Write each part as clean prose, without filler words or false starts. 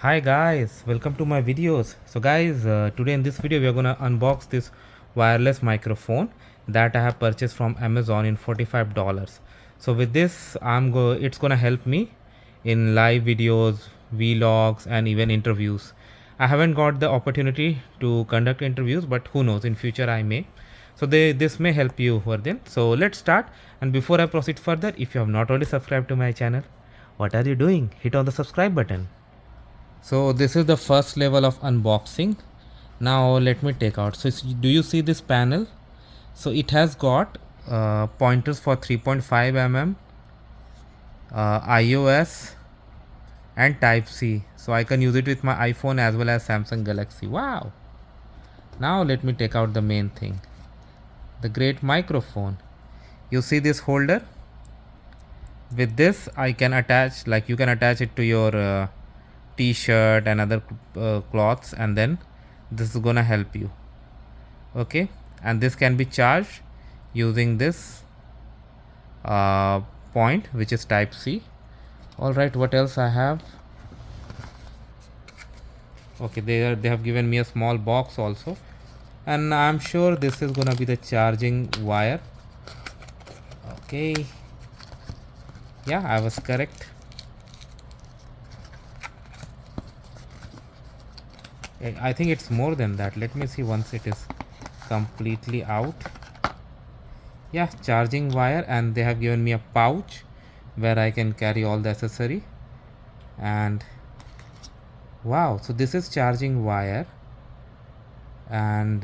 Hi guys, welcome to my videos. So guys, today in this video we are gonna unbox this wireless microphone that I have purchased from Amazon in $45. So with this, it's gonna help me in live videos, vlogs, and even interviews. I haven't got the opportunity to conduct interviews, but who knows, in future I may. So this may help you further. So let's start. And before I proceed further, if you have not already subscribed to my channel, what are you doing? Hit on the subscribe button. So this is the first level of unboxing. Now let me take out. So do you see this panel? So it has got pointers for 3.5 mm, iOS and type C. So I can use it with my iPhone as well as Samsung Galaxy. Wow. Now let me take out the main thing. The great microphone. You see this holder? With this I can attach, like you can attach it to your t-shirt and other cloths, and then this is gonna help you. Okay, and this can be charged using this point, which is type C. All right, what else I have? Okay, they have given me a small box also, and I'm sure this is gonna be the charging wire. Okay, yeah, I was correct. I think it's more than that. Let me see once it is completely out. Yeah, charging wire, and they have given me a pouch where I can carry all the accessory. And wow, so this is charging wire, and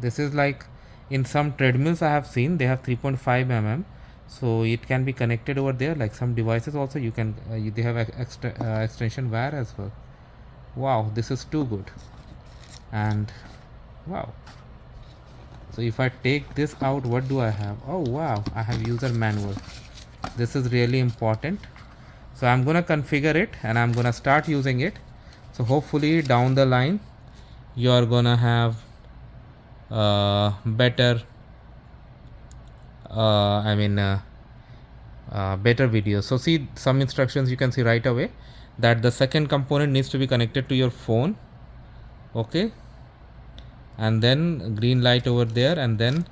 this is like in some treadmills I have seen they have 3.5 mm, so it can be connected over there. Like some devices also you can they have extension wire as well. Wow, this is too good. And wow, so if I take this out, what do I have? Oh wow, I have user manual. This is really important. So I'm gonna configure it and I'm gonna start using it. So hopefully down the line you are gonna have better better videos. So see some instructions, you can see right away that the second component needs to be connected to your phone. Okay, and then green light over there, and then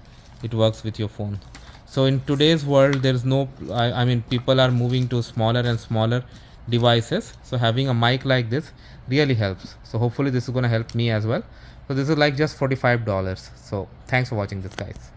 it works with your phone. So in today's world there's no I mean people are moving to smaller and smaller devices, so having a mic like this really helps. So hopefully this is going to help me as well. So this is like just $45. So thanks for watching this, guys.